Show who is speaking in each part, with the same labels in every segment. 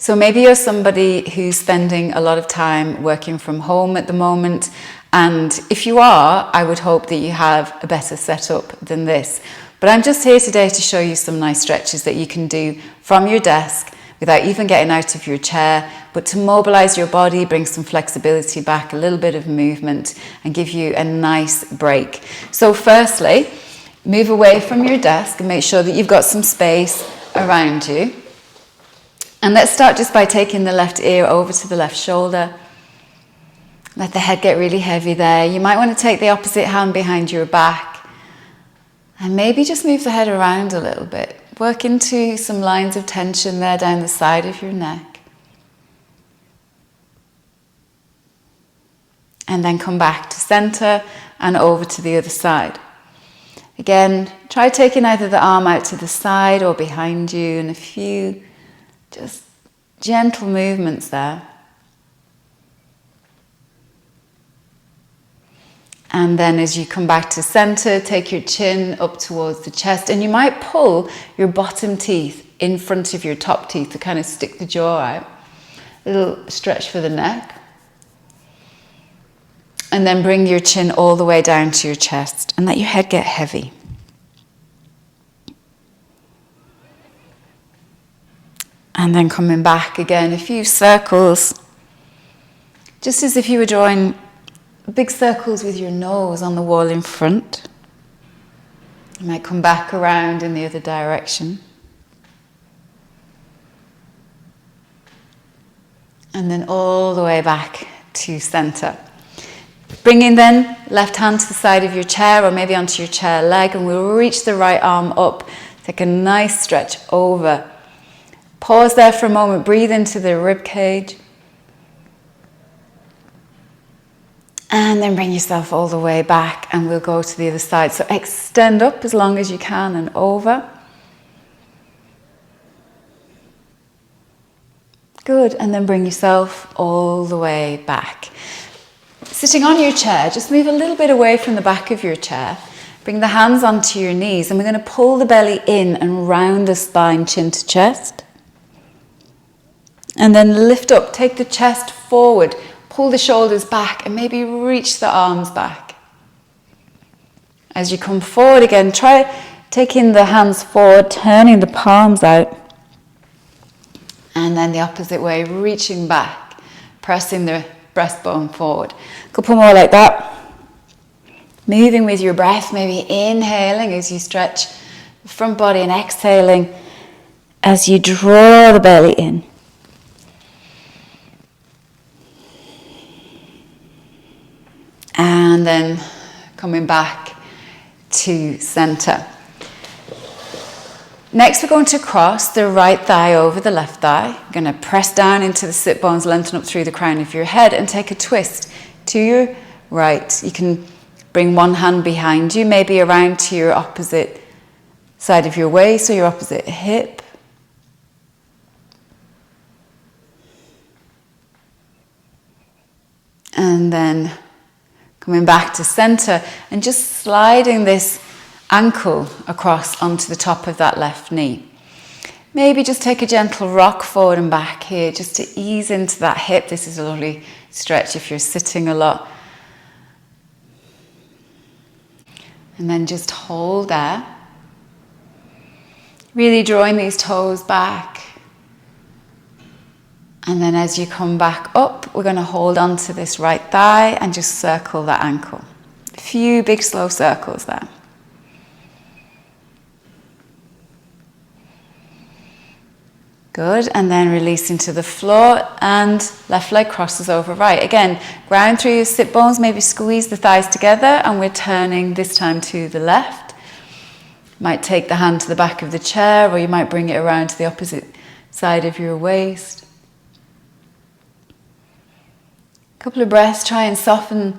Speaker 1: So maybe you're somebody who's spending a lot of time working from home at the moment, and if you are, I would hope that you have a better setup than this. But I'm just here today to show you some nice stretches that you can do from your desk without even getting out of your chair, but to mobilize your body, bring some flexibility back, a little bit of movement, and give you a nice break. So firstly, move away from your desk and make sure that you've got some space around you. And let's start just by taking the left ear over to the left shoulder. Let the head get really heavy there. You might want to take the opposite hand behind your back and maybe just move the head around a little bit. Work into some lines of tension there down the side of your neck. And then come back to center and over to the other side. Again, try taking either the arm out to the side or behind you, and a few just gentle movements there. And then as you come back to center, take your chin up towards the chest, and you might pull your bottom teeth in front of your top teeth to kind of stick the jaw out. A little stretch for the neck. And then bring your chin all the way down to your chest and let your head get heavy. And then coming back again, a few circles, just as if you were drawing big circles with your nose on the wall in front. You might come back around in the other direction. And then all the way back to center. Bringing then left hand to the side of your chair or maybe onto your chair leg, and we'll reach the right arm up. Take a nice stretch over. Pause there for a moment, breathe into the rib cage. And then bring yourself all the way back and we'll go to the other side. So extend up as long as you can and over. Good, and then bring yourself all the way back. Sitting on your chair, just move a little bit away from the back of your chair. Bring the hands onto your knees and we're going to pull the belly in and round the spine, chin to chest. And then lift up, take the chest forward. Pull the shoulders back and maybe reach the arms back. As you come forward again, try taking the hands forward, turning the palms out. And then the opposite way, reaching back, pressing the breastbone forward. A couple more like that. Moving with your breath, maybe inhaling as you stretch the front body and exhaling as you draw the belly in. And then coming back to center. Next, we're going to cross the right thigh over the left thigh. You're going to press down into the sit bones, lengthen up through the crown of your head and take a twist to your right. You can bring one hand behind you, maybe around to your opposite side of your waist or your opposite hip. And then coming back to center and just sliding this ankle across onto the top of that left knee. Maybe just take a gentle rock forward and back here just to ease into that hip. This is a lovely stretch if you're sitting a lot. And then just hold there. Really drawing these toes back. And then as you come back up, we're going to hold on to this right thigh and just circle that ankle. A few big slow circles there. Good, and then releasing to the floor and left leg crosses over right. Again, ground through your sit bones, maybe squeeze the thighs together and we're turning this time to the left. Might take the hand to the back of the chair or you might bring it around to the opposite side of your waist. Couple of breaths, try and soften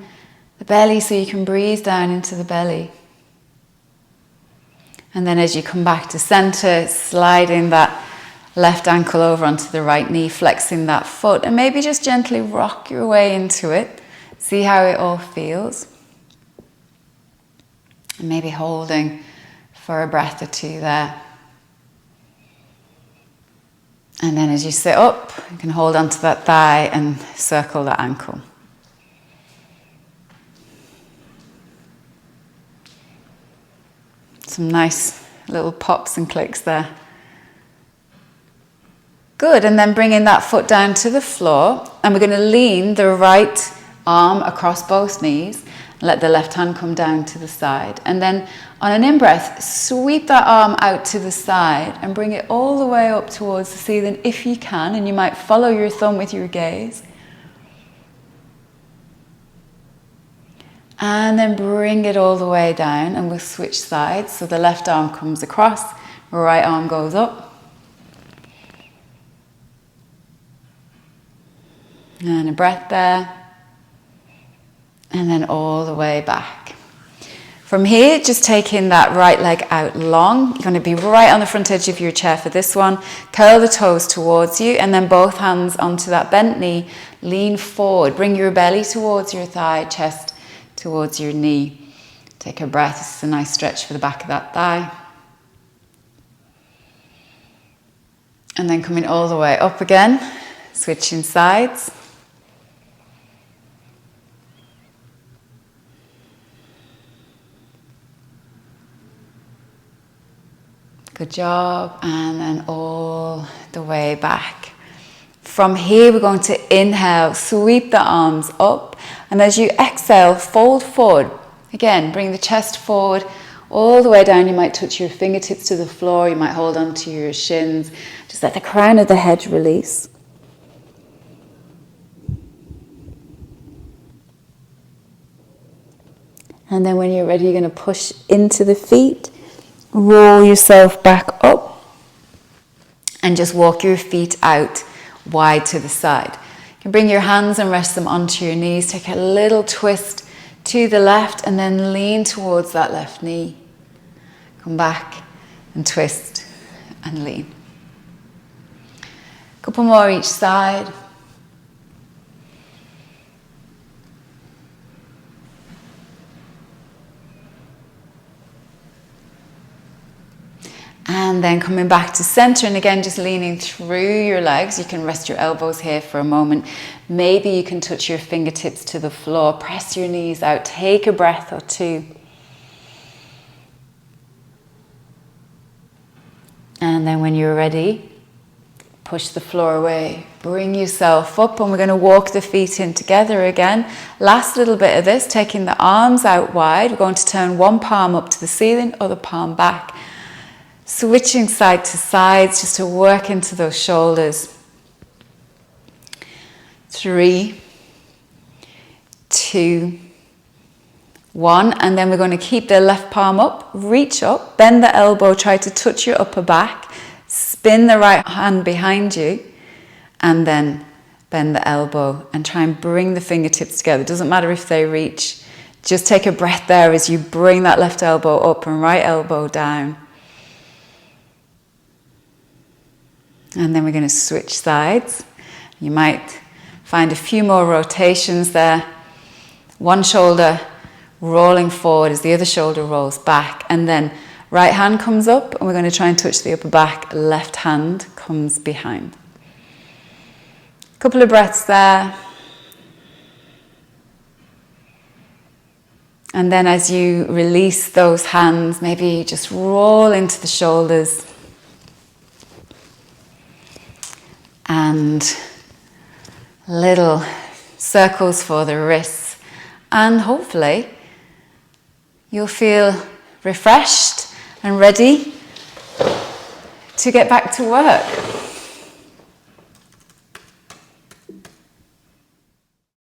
Speaker 1: the belly so you can breathe down into the belly. And then as you come back to center, sliding that left ankle over onto the right knee, flexing that foot, and maybe just gently rock your way into it. See how it all feels. And maybe holding for a breath or two there. And then as you sit up, you can hold onto that thigh and circle that ankle. Some nice little pops and clicks there. Good, and then bringing that foot down to the floor, and we're going to lean the right arm across both knees, and let the left hand come down to the side. And then on an in-breath, sweep that arm out to the side and bring it all the way up towards the ceiling if you can, and you might follow your thumb with your gaze. And then bring it all the way down, and we'll switch sides. So the left arm comes across, right arm goes up. And a breath there. And then all the way back. From here, just taking that right leg out long. You're going to be right on the front edge of your chair for this one. Curl the toes towards you, and then both hands onto that bent knee. Lean forward. Bring your belly towards your thigh, chest towards your knee. Take a breath. This is a nice stretch for the back of that thigh. And then coming all the way up again, switching sides. Good job. And then all the way back. From here, we're going to inhale, sweep the arms up. And as you exhale, fold forward. Again, bring the chest forward, all the way down. You might touch your fingertips to the floor. You might hold on to your shins. Just let the crown of the head release. And then when you're ready, you're going to push into the feet. Roll yourself back up. And just walk your feet out wide to the side. You can bring your hands and rest them onto your knees. Take a little twist to the left and then lean towards that left knee. Come back and twist and lean. A couple more each side. And then coming back to center, and again just leaning through your legs. You can rest your elbows here for a moment. Maybe you can touch your fingertips to the floor. Press your knees out. Take a breath or two. And then when you're ready, push the floor away. Bring yourself up, and we're going to walk the feet in together again. Last little bit of this, taking the arms out wide. We're going to turn one palm up to the ceiling, other palm back. Switching side to sides just to work into those shoulders. 3, 2, 1. And then we're going to keep the left palm up, reach up, bend the elbow, try to touch your upper back, spin the right hand behind you, and then bend the elbow and try and bring the fingertips together. It doesn't matter if they reach. Just take a breath there as you bring that left elbow up and right elbow down. And then we're going to switch sides. You might find a few more rotations there. One shoulder rolling forward as the other shoulder rolls back. And then right hand comes up, and we're going to try and touch the upper back. Left hand comes behind. A couple of breaths there. And then as you release those hands, maybe just roll into the shoulders. And little circles for the wrists. And hopefully you'll feel refreshed and ready to get back to work.